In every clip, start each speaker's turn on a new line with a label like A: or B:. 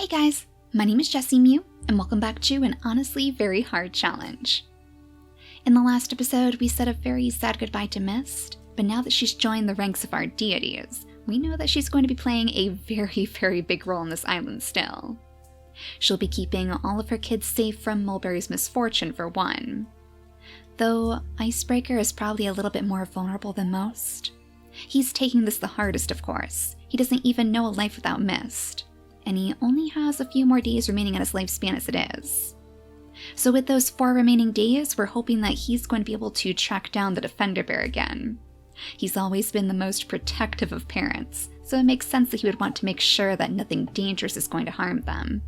A: Hey guys, my name is JessiMew, and welcome back to an honestly very hard challenge. In the last episode, we said a very sad goodbye to Mist, but now that she's joined the ranks of our deities, we know that she's going to be playing a very big role on this island still. She'll be keeping all of her kids safe from Mulberry's misfortune for one. Though Icebreaker is probably a little bit more vulnerable than most. He's taking this the hardest, of course. He doesn't even know a life without Mist. And he only has a few more days remaining in his lifespan as it is. So with those 4 remaining days, we're hoping that he's going to be able to track down the Defender Bear again. He's always been the most protective of parents, so it makes sense that he would want to make sure that nothing dangerous is going to harm them.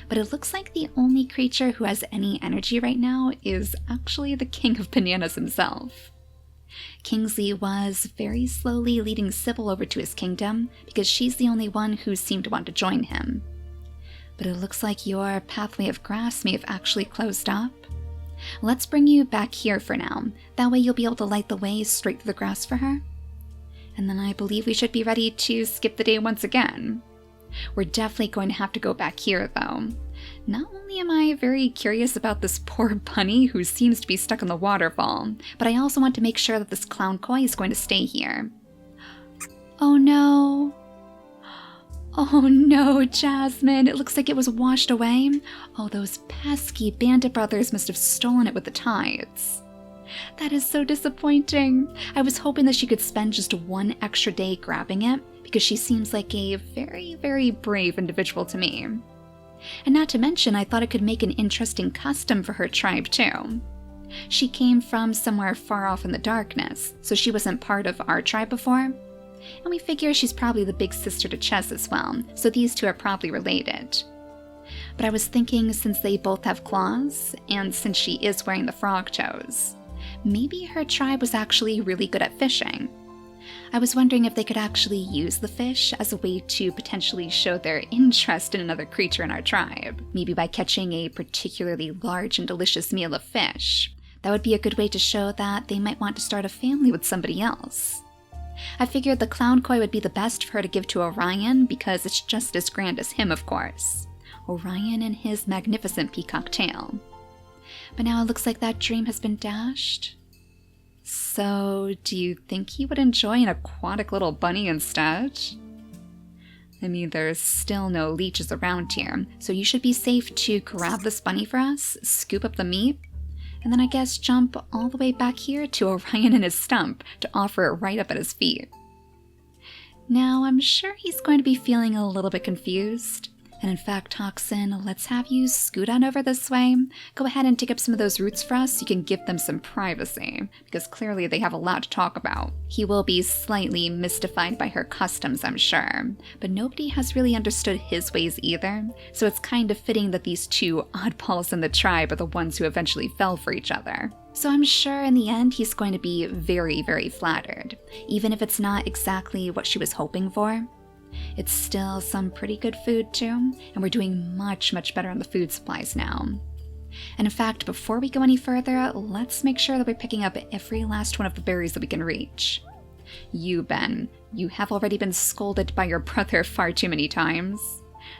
A: But it looks like the only creature who has any energy right now is actually the King of Bananas himself. Kingsley was very slowly leading Sybil over to his kingdom because she's the only one who seemed to want to join him. But it looks like your pathway of grass may have actually closed up. Let's bring you back here for now. That way you'll be able to light the way straight through the grass for her. And then I believe we should be ready to skip the day once again. We're definitely going to have to go back here though. Not only am I very curious about this poor bunny who seems to be stuck in the waterfall, but I also want to make sure that this clown koi is going to stay here. Oh no! Oh no, Jasmine! It looks like it was washed away. Oh, those pesky bandit brothers must have stolen it with the tides. That is so disappointing. I was hoping that she could spend just 1 extra day grabbing it, because she seems like a very brave individual to me. And not to mention, I thought it could make an interesting custom for her tribe too. She came from somewhere far off in the darkness, so she wasn't part of our tribe before. And we figure she's probably the big sister to Chess as well, so these two are probably related. But I was thinking, since they both have claws, and since she is wearing the frog toes, maybe her tribe was actually really good at fishing. I was wondering if they could actually use the fish as a way to potentially show their interest in another creature in our tribe. Maybe by catching a particularly large and delicious meal of fish. That would be a good way to show that they might want to start a family with somebody else. I figured the clown koi would be the best for her to give to Orion because it's just as grand as him, of course. Orion and his magnificent peacock tail. But now it looks like that dream has been dashed. So, do you think he would enjoy an aquatic little bunny instead? I mean, there's still no leeches around here, so you should be safe to grab this bunny for us, scoop up the meat, and then I guess jump all the way back here to Orion and his stump to offer it right up at his feet. Now, I'm sure he's going to be feeling a little bit confused. And in fact, Toxin, let's have you scoot on over this way. Go ahead and dig up some of those roots for us so you can give them some privacy, because clearly they have a lot to talk about. He will be slightly mystified by her customs, I'm sure, but nobody has really understood his ways either, so it's kind of fitting that these 2 oddballs in the tribe are the ones who eventually fell for each other. So I'm sure in the end he's going to be very flattered, even if it's not exactly what she was hoping for. It's still some pretty good food too, and we're doing much better on the food supplies now. And in fact, before we go any further, let's make sure that we're picking up every last one of the berries that we can reach. You, Ben, you have already been scolded by your brother far too many times,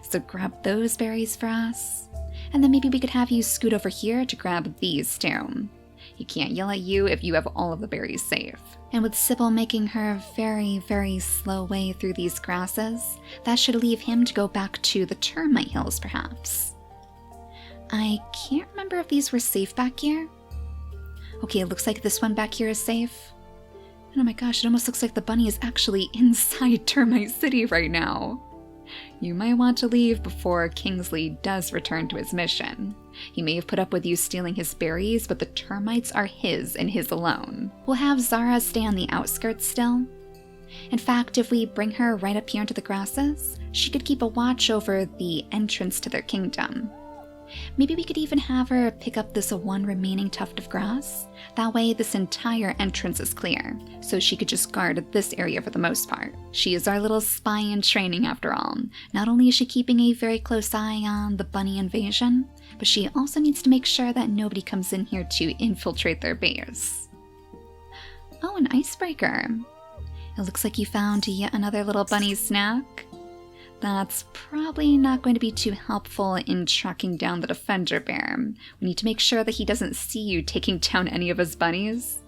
A: so grab those berries for us. And then maybe we could have you scoot over here to grab these too. He can't yell at you if you have all of the berries safe. And with Sybil making her very slow way through these grasses, that should leave him to go back to the termite hills, perhaps. I can't remember if these were safe back here. Okay, it looks like this one back here is safe. And oh my gosh, it almost looks like the bunny is actually inside Termite City right now. You might want to leave before Kingsley does return to his mission. He may have put up with you stealing his berries, but the termites are his and his alone. We'll have Zara stay on the outskirts still. In fact, if we bring her right up here into the grasses, she could keep a watch over the entrance to their kingdom. Maybe we could even have her pick up this 1 remaining tuft of grass. That way this entire entrance is clear, so she could just guard this area for the most part. She is our little spy in training after all. Not only is she keeping a very close eye on the bunny invasion, but she also needs to make sure that nobody comes in here to infiltrate their base. Oh, an icebreaker. It looks like you found yet another little bunny snack. That's probably not going to be too helpful in tracking down the defender bear. We need to make sure that he doesn't see you taking down any of his bunnies.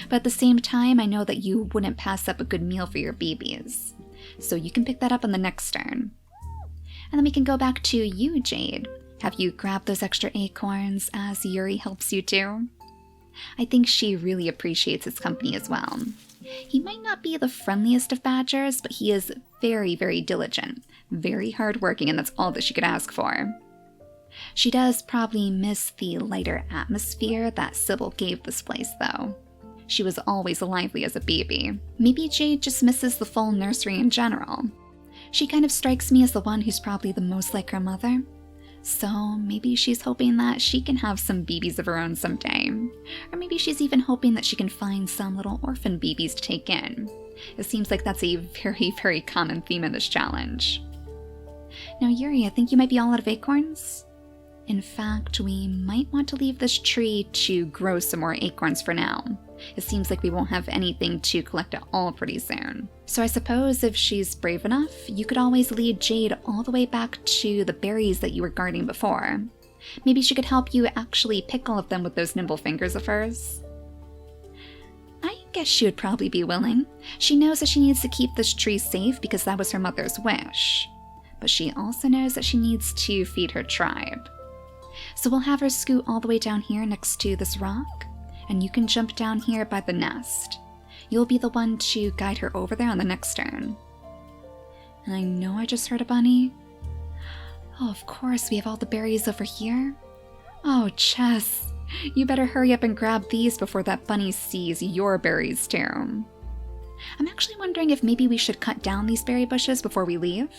A: But at the same time, I know that you wouldn't pass up a good meal for your babies. So you can pick that up on the next turn. And then we can go back to you, Jade. Have you grabbed those extra acorns as Yuri helps you too? I think she really appreciates his company as well. He might not be the friendliest of badgers, but he is very, very diligent, very hardworking, and that's all that she could ask for. She does probably miss the lighter atmosphere that Sybil gave this place, though. She was always lively as a baby. Maybe Jade just misses the full nursery in general. She kind of strikes me as the one who's probably the most like her mother. So maybe she's hoping that she can have some babies of her own someday. Or maybe she's even hoping that she can find some little orphan babies to take in. It seems like that's a very, very common theme in this challenge. Now Yuri, I think you might be all out of acorns. In fact, we might want to leave this tree to grow some more acorns for now. It seems like we won't have anything to collect at all pretty soon. So I suppose if she's brave enough, you could always lead Jade all the way back to the berries that you were guarding before. Maybe she could help you actually pick all of them with those nimble fingers of hers. I guess she would probably be willing. She knows that she needs to keep this tree safe because that was her mother's wish. But she also knows that she needs to feed her tribe. So we'll have her scoot all the way down here next to this rock, and you can jump down here by the nest. You'll be the one to guide her over there on the next turn. And I know I just heard a bunny. Oh, of course, we have all the berries over here. Oh, Jess, you better hurry up and grab these before that bunny sees your berries too. I'm actually wondering if maybe we should cut down these berry bushes before we leave.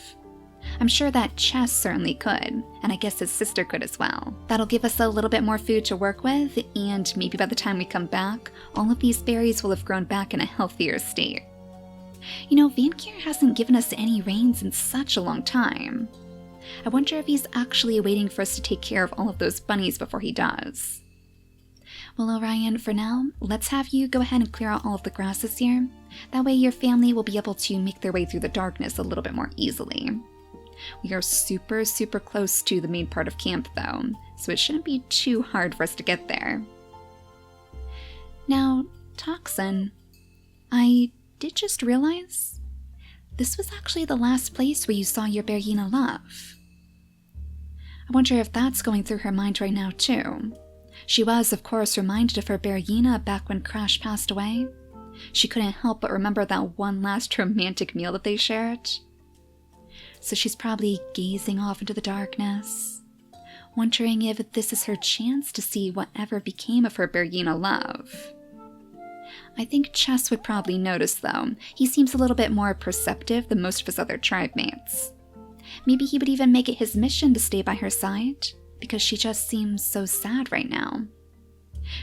A: I'm sure that Chess certainly could, and I guess his sister could as well. That'll give us a little bit more food to work with, and maybe by the time we come back, all of these berries will have grown back in a healthier state. You know, Vankir hasn't given us any rains in such a long time. I wonder if he's actually waiting for us to take care of all of those bunnies before he does. Well, Orion, for now, let's have you go ahead and clear out all of the grasses here. That way your family will be able to make their way through the darkness a little bit more easily. We are super, super close to the main part of camp though, so it shouldn't be too hard for us to get there. Now, Toxin, I did just realize this was actually the last place where you saw your Bergina love. I wonder if that's going through her mind right now too. She was, of course, reminded of her Bergina back when Crash passed away. She couldn't help but remember that one last romantic meal that they shared. So she's probably gazing off into the darkness, wondering if this is her chance to see whatever became of her Bergina love. I think Chess would probably notice though. He seems a little bit more perceptive than most of his other tribe mates. Maybe he would even make it his mission to stay by her side, because she just seems so sad right now.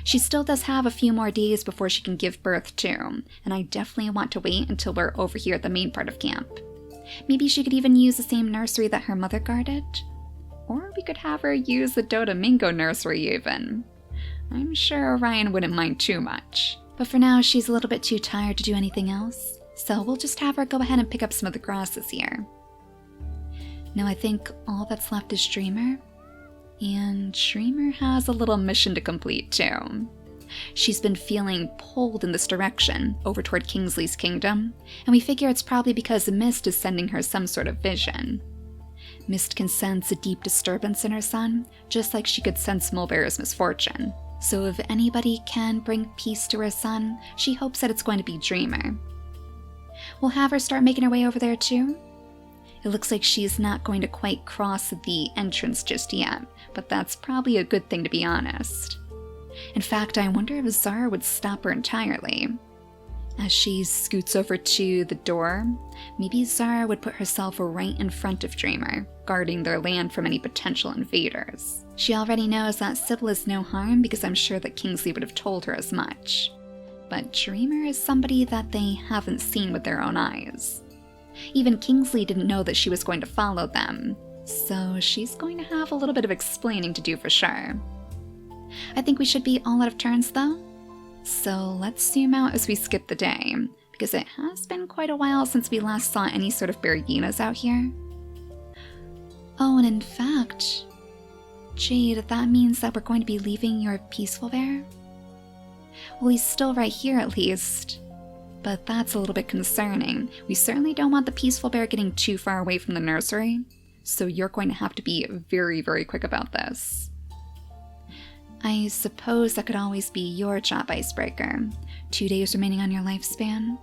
A: She still does have a few more days before she can give birth too, and I definitely want to wait until we're over here at the main part of camp. Maybe she could even use the same nursery that her mother guarded. Or we could have her use the Dodomingo nursery even. I'm sure Orion wouldn't mind too much. But for now, she's a little bit too tired to do anything else, so we'll just have her go ahead and pick up some of the grasses here. Now I think all that's left is Dreamer. And Dreamer has a little mission to complete too. She's been feeling pulled in this direction, over toward Kingsley's kingdom, and we figure it's probably because Mist is sending her some sort of vision. Mist can sense a deep disturbance in her son, just like she could sense Mulberry's misfortune. So if anybody can bring peace to her son, she hopes that it's going to be Dreamer. We'll have her start making her way over there too. It looks like she's not going to quite cross the entrance just yet, but that's probably a good thing to be honest. In fact, I wonder if Zara would stop her entirely. As she scoots over to the door, maybe Zara would put herself right in front of Dreamer, guarding their land from any potential invaders. She already knows that Sybil is no harm because I'm sure that Kingsley would have told her as much. But Dreamer is somebody that they haven't seen with their own eyes. Even Kingsley didn't know that she was going to follow them, so she's going to have a little bit of explaining to do for sure. I think we should be all out of turns though, so let's zoom out as we skip the day, because it has been quite a while since we last saw any sort of Berginas out here. Oh, and in fact, Jade, that means that we're going to be leaving your peaceful bear? Well, he's still right here at least. But that's a little bit concerning. We certainly don't want the peaceful bear getting too far away from the nursery, so you're going to have to be very, very quick about this. I suppose that could always be your job, Icebreaker. 2 days remaining on your lifespan.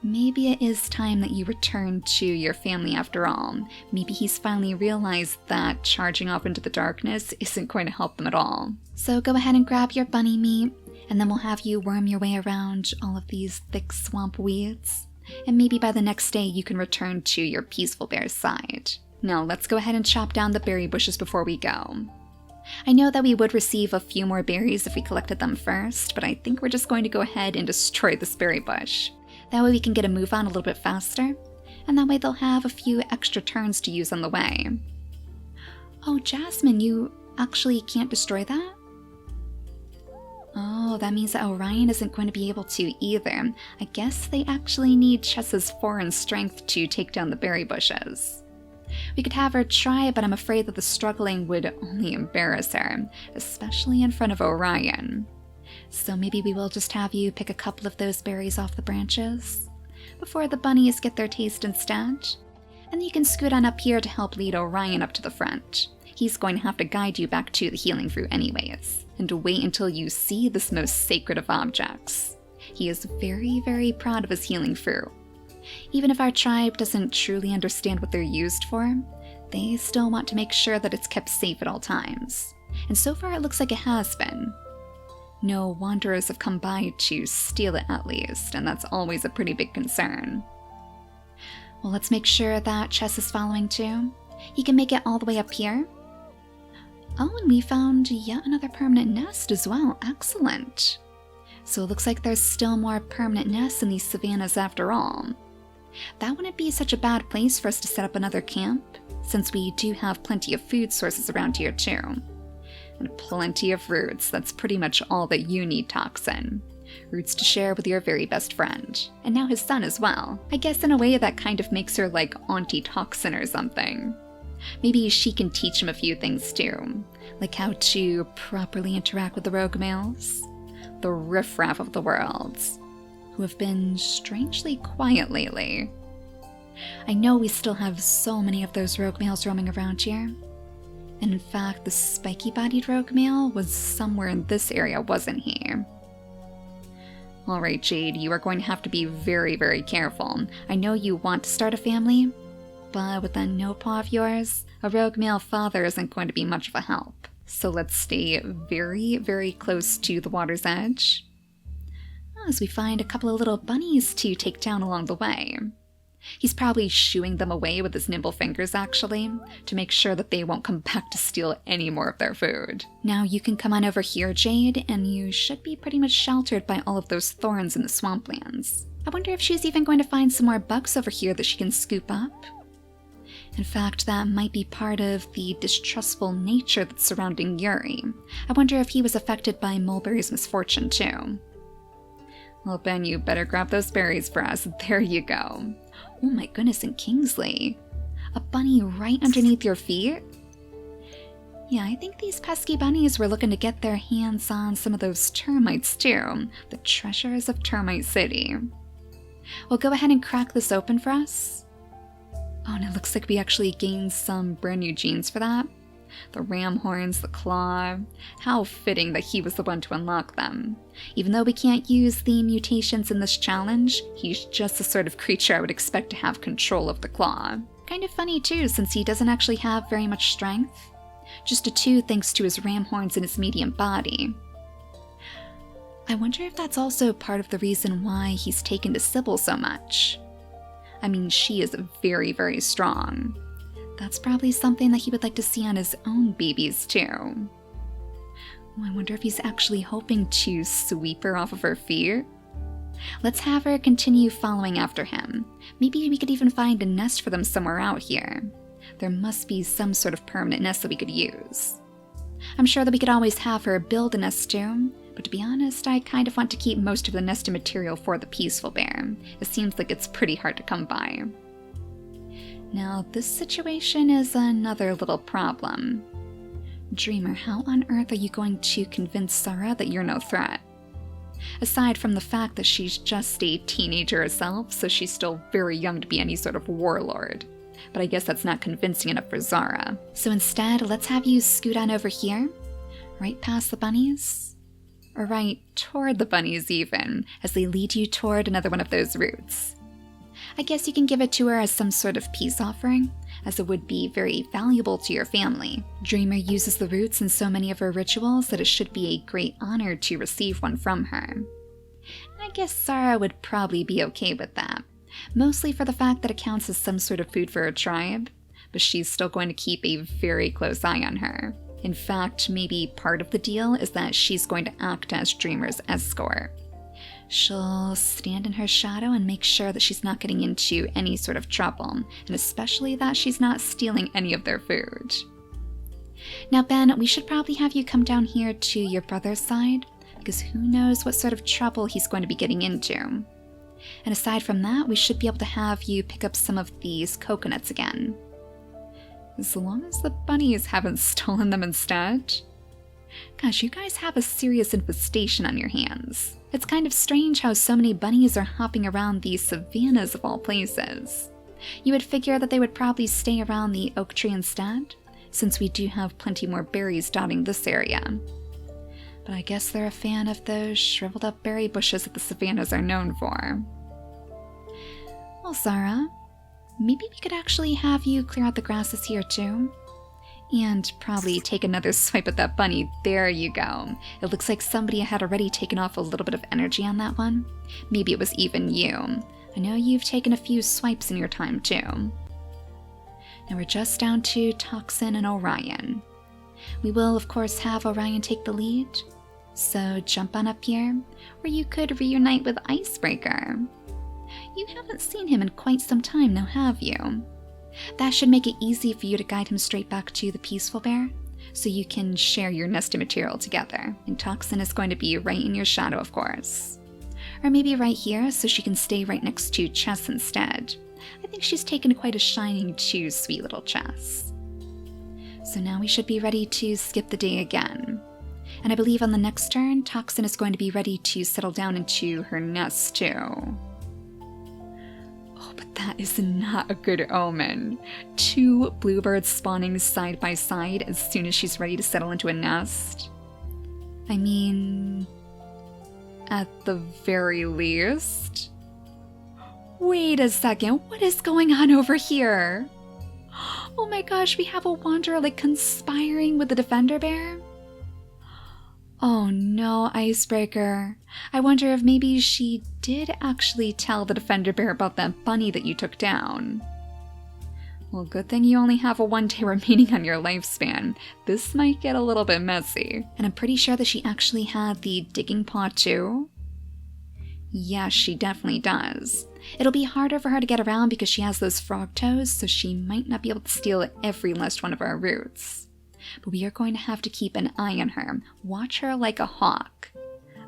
A: Maybe it is time that you return to your family after all. Maybe he's finally realized that charging off into the darkness isn't going to help them at all. So go ahead and grab your bunny meat, and then we'll have you worm your way around all of these thick swamp weeds. And maybe by the next day you can return to your peaceful bear's side. Now let's go ahead and chop down the berry bushes before we go. I know that we would receive a few more berries if we collected them first, but I think we're just going to go ahead and destroy this berry bush. That way we can get a move on a little bit faster, and that way they'll have a few extra turns to use on the way. Oh, Jasmine, you actually can't destroy that? Oh, that means that Orion isn't going to be able to either. I guess they actually need Chess's foreign strength to take down the berry bushes. We could have her try, but I'm afraid that the struggling would only embarrass her, especially in front of Orion. So maybe we will just have you pick a couple of those berries off the branches before the bunnies get their taste instead. And you can scoot on up here to help lead Orion up to the front. He's going to have to guide you back to the healing fruit anyways, and to wait until you see this most sacred of objects. He is very, very proud of his healing fruit. Even if our tribe doesn't truly understand what they're used for, they still want to make sure that it's kept safe at all times. And so far it looks like it has been. No wanderers have come by to steal it at least, and that's always a pretty big concern. Well, let's make sure that Chess is following too. He can make it all the way up here. Oh, and we found yet another permanent nest as well. Excellent. So it looks like there's still more permanent nests in these savannas after all. That wouldn't be such a bad place for us to set up another camp, since we do have plenty of food sources around here too. And plenty of roots. That's pretty much all that you need, Toxin. Roots to share with your very best friend. And now his son as well. I guess in a way that kind of makes her like Auntie Toxin or something. Maybe she can teach him a few things too, like how to properly interact with the rogue males, the riffraff of the worlds, who have been strangely quiet lately. I know we still have so many of those rogue males roaming around here. And in fact, the spiky-bodied rogue male was somewhere in this area, wasn't he? Alright, Jade, you are going to have to be very, very careful. I know you want to start a family, but with that no-paw of yours, a rogue male father isn't going to be much of a help. So let's stay very, very close to the water's edge, as we find a couple of little bunnies to take down along the way. He's probably shooing them away with his nimble fingers, actually, to make sure that they won't come back to steal any more of their food. Now you can come on over here, Jade, and you should be pretty much sheltered by all of those thorns in the swamplands. I wonder if she's even going to find some more bugs over here that she can scoop up. In fact, that might be part of the distrustful nature that's surrounding Yuri. I wonder if he was affected by Mulberry's misfortune too. Well, Ben, you better grab those berries for us. There you go. Oh my goodness, and Kingsley. A bunny right underneath your feet? Yeah, I think these pesky bunnies were looking to get their hands on some of those termites too. The treasures of Termite City. Well, go ahead and crack this open for us. Oh, and it looks like we actually gained some brand new genes for that. The ram horns, the claw. How fitting that he was the one to unlock them. Even though we can't use the mutations in this challenge, he's just the sort of creature I would expect to have control of the claw. Kind of funny too, since he doesn't actually have very much strength. Just a 2 thanks to his ram horns and his medium body. I wonder if that's also part of the reason why he's taken to Sybil so much. I mean, she is very, very strong. That's probably something that he would like to see on his own babies too. Oh, I wonder if he's actually hoping to sweep her off of her feet. Let's have her continue following after him. Maybe we could even find a nest for them somewhere out here. There must be some sort of permanent nest that we could use. I'm sure that we could always have her build a nest too, but to be honest, I kind of want to keep most of the nesting material for the peaceful bear. It seems like it's pretty hard to come by. Now, this situation is another little problem. Dreamer, how on earth are you going to convince Sarah that you're no threat? Aside from the fact that she's just a teenager herself, so she's still very young to be any sort of warlord. But I guess that's not convincing enough for Zara. So instead, let's have you scoot on over here, right past the bunnies, or right toward the bunnies even, as they lead you toward another one of those roots. I guess you can give it to her as some sort of peace offering, as it would be very valuable to your family. Dreamer uses the roots in so many of her rituals that it should be a great honor to receive one from her. I guess Sarah would probably be okay with that, mostly for the fact that it counts as some sort of food for her tribe, but she's still going to keep a very close eye on her. In fact, maybe part of the deal is that she's going to act as Dreamer's escort. She'll stand in her shadow and make sure that she's not getting into any sort of trouble, and especially that she's not stealing any of their food. Now Ben, we should probably have you come down here to your brother's side, because who knows what sort of trouble he's going to be getting into. And aside from that, we should be able to have you pick up some of these coconuts again. As long as the bunnies haven't stolen them instead. Gosh, you guys have a serious infestation on your hands. It's kind of strange how so many bunnies are hopping around these savannas of all places. You would figure that they would probably stay around the oak tree instead, since we do have plenty more berries dotting this area. But I guess they're a fan of those shriveled up berry bushes that the savannas are known for. Well, Zara, maybe we could actually have you clear out the grasses here too. And probably take another swipe at that bunny. There you go. It looks like somebody had already taken off a little bit of energy on that one. Maybe it was even you. I know you've taken a few swipes in your time too. Now we're just down to Toxin and Orion. We will of course have Orion take the lead. So jump on up here, where you could reunite with Icebreaker. You haven't seen him in quite some time now, have you? That should make it easy for you to guide him straight back to the Peaceful Bear, so you can share your nested material together. And Toxin is going to be right in your shadow, of course. Or maybe right here, so she can stay right next to Chess instead. I think she's taken quite a shining to sweet little Chess. So now we should be ready to skip the day again. And I believe on the next turn, Toxin is going to be ready to settle down into her nest too. Oh, but that is not a good omen. 2 bluebirds spawning side by side as soon as she's ready to settle into a nest. I mean, at the very least. Wait a second, what is going on over here? Oh my gosh, we have a wanderer like conspiring with the Defender Bear? Oh no, Icebreaker. I wonder if maybe she did actually tell the Defender Bear about that bunny that you took down. Well, good thing you only have a 1 day remaining on your lifespan. This might get a little bit messy. And I'm pretty sure that she actually had the digging paw too. Yes, she definitely does. It'll be harder for her to get around because she has those frog toes, so she might not be able to steal every last one of our roots. But we are going to have to keep an eye on her. Watch her like a hawk.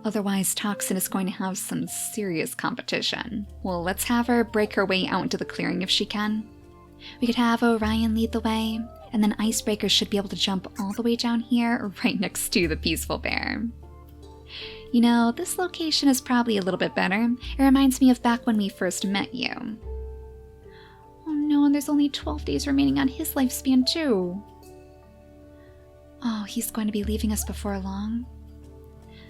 A: Otherwise, Toxin is going to have some serious competition. Well, let's have her break her way out into the clearing if she can. We could have Orion lead the way, and then Icebreaker should be able to jump all the way down here, right next to the Peaceful Bear. You know, this location is probably a little bit better. It reminds me of back when we first met you. Oh no, and there's only 12 days remaining on his lifespan too. Oh, he's going to be leaving us before long.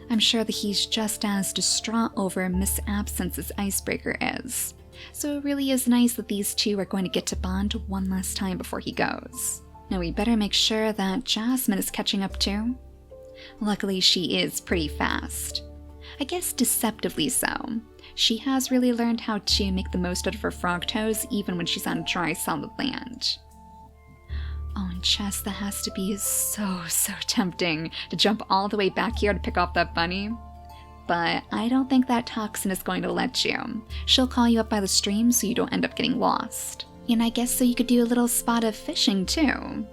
A: I'm sure that he's just as distraught over Miss Absence as Icebreaker is. So it really is nice that these two are going to get to bond one last time before he goes. Now we better make sure that Jasmine is catching up too. Luckily she is pretty fast. I guess deceptively so. She has really learned how to make the most out of her frog toes even when she's on dry solid land. Oh, and Chess, that has to be so tempting to jump all the way back here to pick off that bunny. But I don't think that Toxin is going to let you. She'll call you up by the stream so you don't end up getting lost. And I guess so you could do a little spot of fishing too.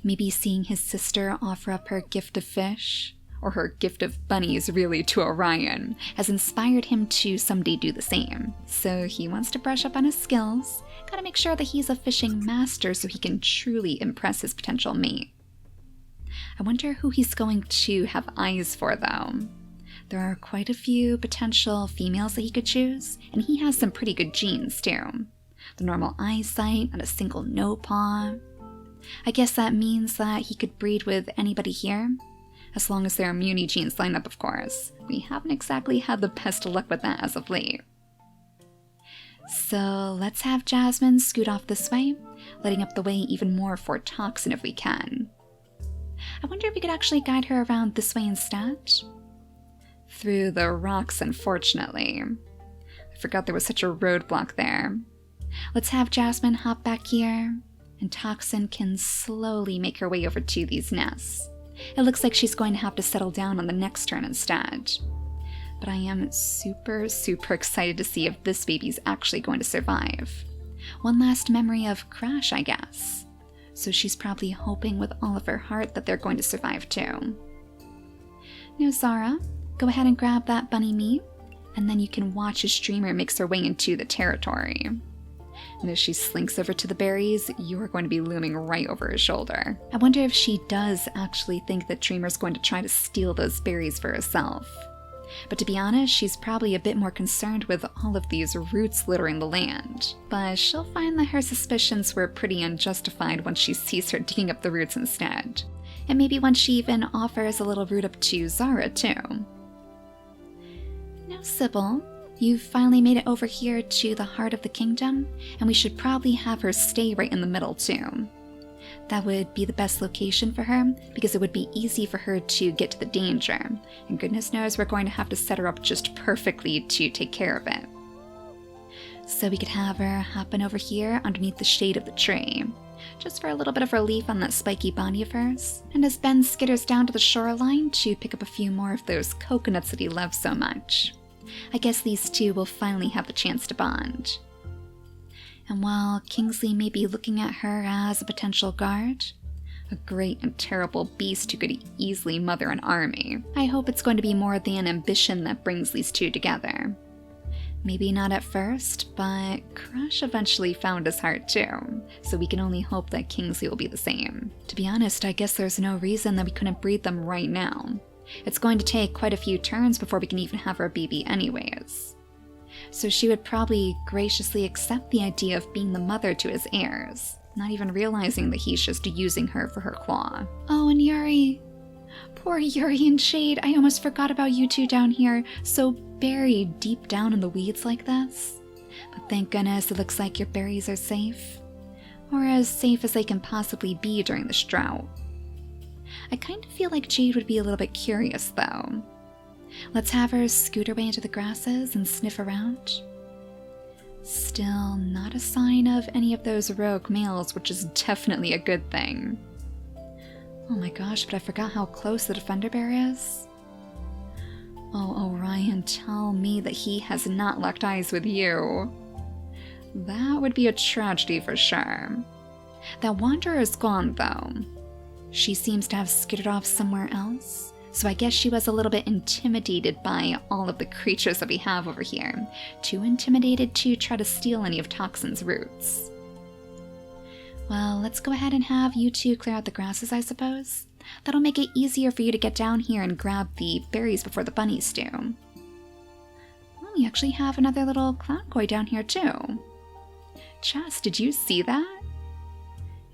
A: Maybe seeing his sister offer up her gift of fish, or her gift of bunnies really to Orion, has inspired him to someday do the same. So he wants to brush up on his skills, gotta make sure that he's a fishing master so he can truly impress his potential mate. I wonder who he's going to have eyes for though. There are quite a few potential females that he could choose, and he has some pretty good genes too. The normal eyesight and a single no paw. I guess that means that he could breed with anybody here, as long as their Muni genes line up, of course. We haven't exactly had the best luck with that as of late. So let's have Jasmine scoot off this way, letting up the way even more for Toxin if we can. I wonder if we could actually guide her around this way instead? Through the rocks, unfortunately. I forgot there was such a roadblock there. Let's have Jasmine hop back here, and Toxin can slowly make her way over to these nests. It looks like she's going to have to settle down on the next turn instead. But I am super excited to see if this baby's actually going to survive. One last memory of Crash, I guess. So she's probably hoping with all of her heart that they're going to survive too. Now Zara, go ahead and grab that bunny meat, and then you can watch as Dreamer makes her way into the territory. And as she slinks over to the berries, you are going to be looming right over her shoulder. I wonder if she does actually think that Dreamer's going to try to steal those berries for herself. But to be honest, she's probably a bit more concerned with all of these roots littering the land. But she'll find that her suspicions were pretty unjustified once she sees her digging up the roots instead. And maybe once she even offers a little root up to Zara too. Now Sybil, you've finally made it over here to the heart of the kingdom, and we should probably have her stay right in the middle too. That would be the best location for her, because it would be easy for her to get to the danger, and goodness knows we're going to have to set her up just perfectly to take care of it. So we could have her hopping over here underneath the shade of the tree, just for a little bit of relief on that spiky body of hers, and as Ben skitters down to the shoreline to pick up a few more of those coconuts that he loves so much. I guess these two will finally have the chance to bond. And while Kingsley may be looking at her as a potential guard, a great and terrible beast who could easily mother an army, I hope it's going to be more than ambition that brings these two together. Maybe not at first, but Crash eventually found his heart too, so we can only hope that Kingsley will be the same. To be honest, I guess there's no reason that we couldn't breed them right now. It's going to take quite a few turns before we can even have our baby anyways. So she would probably graciously accept the idea of being the mother to his heirs, not even realizing that he's just using her for her claw. Oh, and Yuri. Poor Yuri and Shade, I almost forgot about you two down here, so buried deep down in the weeds like this. But thank goodness it looks like your berries are safe. Or as safe as they can possibly be during this drought. I kind of feel like Jade would be a little bit curious though. Let's have her scoot her way into the grasses and sniff around. Still not a sign of any of those rogue males, which is definitely a good thing. Oh my gosh, but I forgot how close the defender bear is. Oh, Orion, tell me that he has not locked eyes with you. That would be a tragedy for sure. That wanderer is gone though. She seems to have skittered off somewhere else, so I guess she was a little bit intimidated by all of the creatures that we have over here, too intimidated to try to steal any of Toxin's roots. Well, let's go ahead and have you two clear out the grasses, I suppose. That'll make it easier for you to get down here and grab the berries before the bunnies do. Oh, we actually have another little clown koi down here too. Jess, did you see that?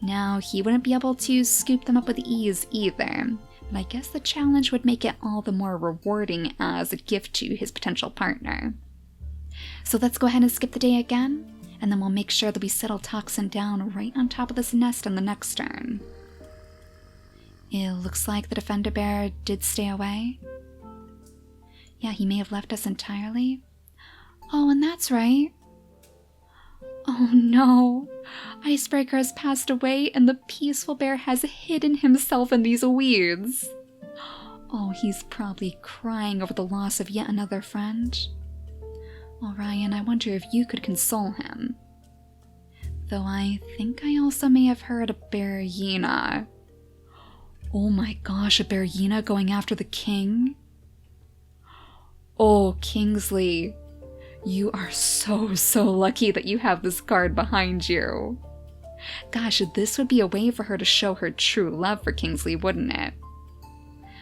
A: Now, he wouldn't be able to scoop them up with ease either, but I guess the challenge would make it all the more rewarding as a gift to his potential partner. So let's go ahead and skip the day again, and then we'll make sure that we settle Toxin down right on top of this nest on the next turn. It looks like the defender bear did stay away. Yeah, he may have left us entirely. Oh, and that's right. Oh no, Icebreaker has passed away and the peaceful bear has hidden himself in these weeds. Oh, he's probably crying over the loss of yet another friend. Orion, I wonder if you could console him. Though I think I also may have heard a bear hyena. Oh my gosh, a Bergina going after the king? Oh, Kingsley, you are so lucky that you have this guard behind you. Gosh, this would be a way for her to show her true love for Kingsley, wouldn't it?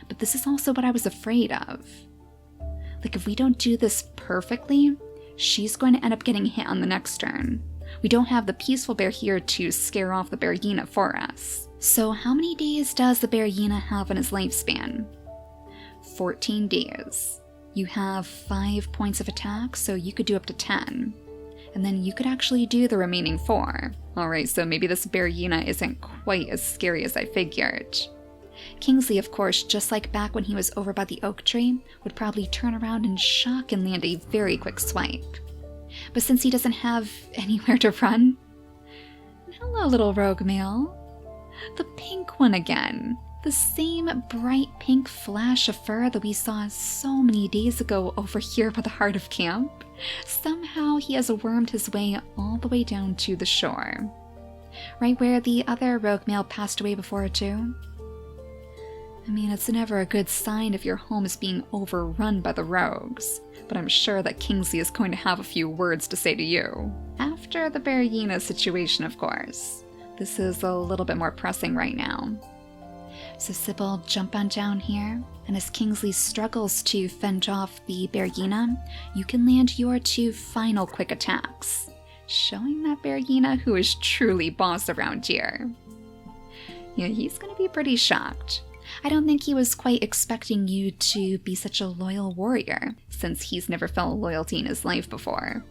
A: But this is also what I was afraid of. Like, if we don't do this perfectly, she's going to end up getting hit on the next turn. We don't have the peaceful bear here to scare off the Bergina for us. So how many days does the Bergina have in his lifespan? 14 days. You have 5 points of attack, so you could do up to 10. And then you could actually do the remaining 4. Alright, so maybe this Bergina isn't quite as scary as I figured. Kingsley, of course, just like back when he was over by the oak tree, would probably turn around in shock and land a very quick swipe. But since he doesn't have anywhere to run... Hello, little rogue male. The pink one again. The same bright pink flash of fur that we saw so many days ago over here by the heart of camp. Somehow he has wormed his way all the way down to the shore. Right where the other rogue male passed away before too. I mean, it's never a good sign if your home is being overrun by the rogues, but I'm sure that Kingsley is going to have a few words to say to you. After the Bergina situation, of course. This is a little bit more pressing right now. So Sybil, jump on down here, and as Kingsley struggles to fend off the Bergina, you can land your 2 final quick attacks, showing that Bergina who is truly boss around here. Yeah, he's gonna be pretty shocked. I don't think he was quite expecting you to be such a loyal warrior, since he's never felt loyalty in his life before.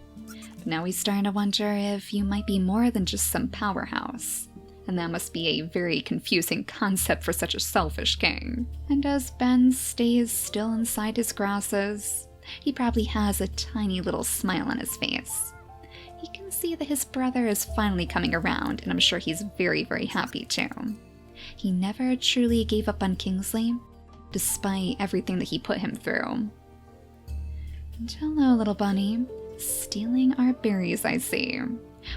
A: But now he's starting to wonder if you might be more than just some powerhouse. And that must be a very confusing concept for such a selfish king. And as Ben stays still inside his grasses, he probably has a tiny little smile on his face. He can see that his brother is finally coming around, and I'm sure he's very happy too. He never truly gave up on Kingsley, despite everything that he put him through. And hello, little bunny. Stealing our berries, I see.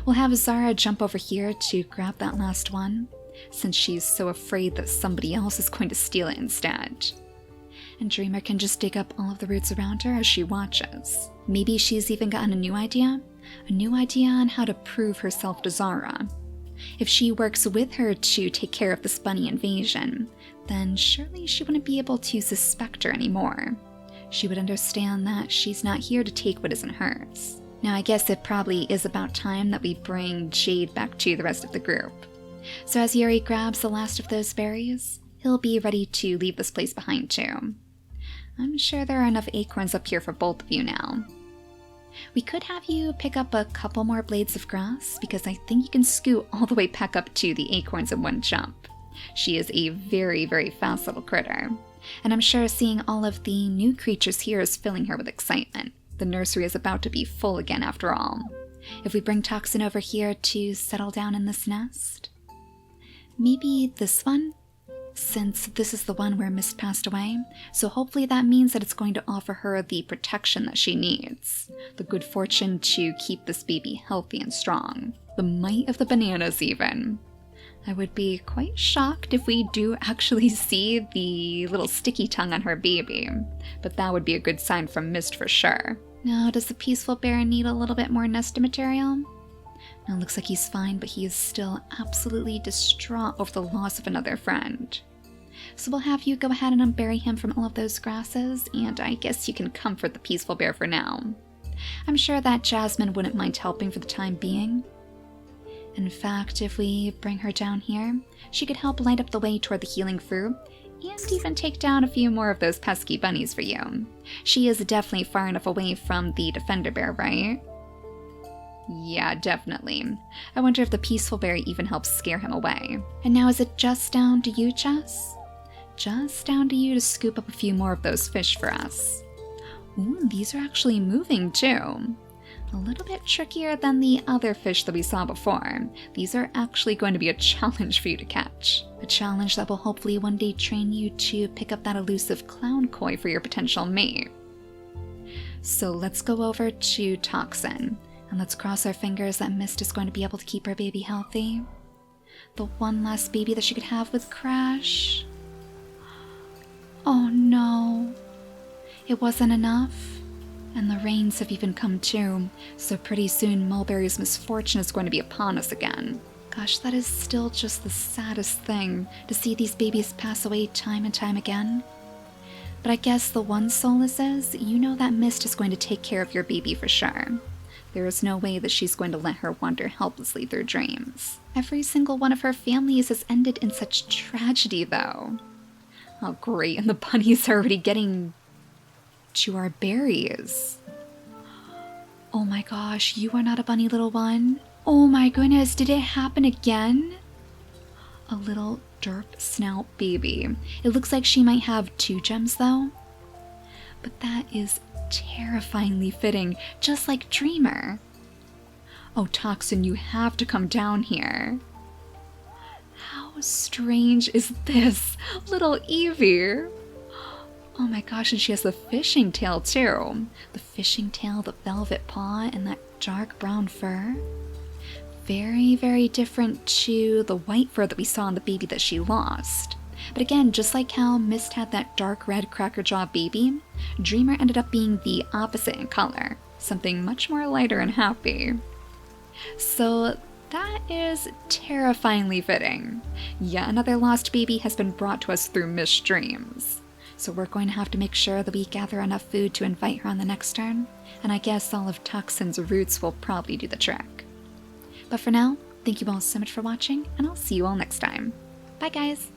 A: We'll have Zara jump over here to grab that last one, since she's so afraid that somebody else is going to steal it instead. And Dreamer can just dig up all of the roots around her as she watches. Maybe she's even gotten a new idea on how to prove herself to Zara. If she works with her to take care of this bunny invasion, then surely she wouldn't be able to suspect her anymore. She would understand that she's not here to take what isn't hers. Now I guess it probably is about time that we bring Jade back to the rest of the group. So as Yuri grabs the last of those berries, he'll be ready to leave this place behind too. I'm sure there are enough acorns up here for both of you now. We could have you pick up a couple more blades of grass, because I think you can scoot all the way back up to the acorns in one jump. She is a very fast little critter, and I'm sure seeing all of the new creatures here is filling her with excitement. The nursery is about to be full again after all. If we bring Toxin over here to settle down in this nest, maybe this one? Since this is the one where Mist passed away, so hopefully that means that it's going to offer her the protection that she needs, the good fortune to keep this baby healthy and strong, the might of the bananas even. I would be quite shocked if we do actually see the little sticky tongue on her baby, but that would be a good sign from Mist for sure. Now, does the peaceful bear need a little bit more nesting material? Now, it looks like he's fine, but he is still absolutely distraught over the loss of another friend. So we'll have you go ahead and unbury him from all of those grasses, and I guess you can comfort the peaceful bear for now. I'm sure that Jasmine wouldn't mind helping for the time being. In fact, if we bring her down here, she could help light up the way toward the healing fruit, and even take down a few more of those pesky bunnies for you. She is definitely far enough away from the defender bear, right? Yeah, definitely. I wonder if the peaceful bear even helps scare him away. And now is it just down to you, Jess? Just down to you to scoop up a few more of those fish for us. Ooh, these are actually moving too. A little bit trickier than the other fish that we saw before. These are actually going to be a challenge for you to catch. A challenge that will hopefully one day train you to pick up that elusive clown koi for your potential mate. So let's go over to Toxin, and let's cross our fingers that Mist is going to be able to keep our baby healthy. The one last baby that she could have with Crash. Oh no. It wasn't enough? And the rains have even come too, so pretty soon Mulberry's misfortune is going to be upon us again. Gosh, that is still just the saddest thing, to see these babies pass away time and time again. But I guess the one solace is, you know that Mist is going to take care of your baby for sure. There is no way that she's going to let her wander helplessly through dreams. Every single one of her families has ended in such tragedy, though. Oh great, and the bunnies are already getting to our berries. Oh my gosh, you are not a bunny, little one. Oh my goodness, did it happen again? A little derp snout baby. It looks like she might have 2 gems though. But that is terrifyingly fitting, just like Dreamer. Oh Toxin, you have to come down here. How strange is this? Little Evie. Oh my gosh, and she has the fishing tail too. The fishing tail, the velvet paw, and that dark brown fur. Very, very different to the white fur that we saw in the baby that she lost. But again, just like how Mist had that dark red crackerjaw baby, Dreamer ended up being the opposite in color, something much more lighter and happy. So that is terrifyingly fitting. Yet another lost baby has been brought to us through Mist's dreams. So we're going to have to make sure that we gather enough food to invite her on the next turn, and I guess all of Toxin's roots will probably do the trick. But for now, thank you all so much for watching, and I'll see you all next time. Bye guys!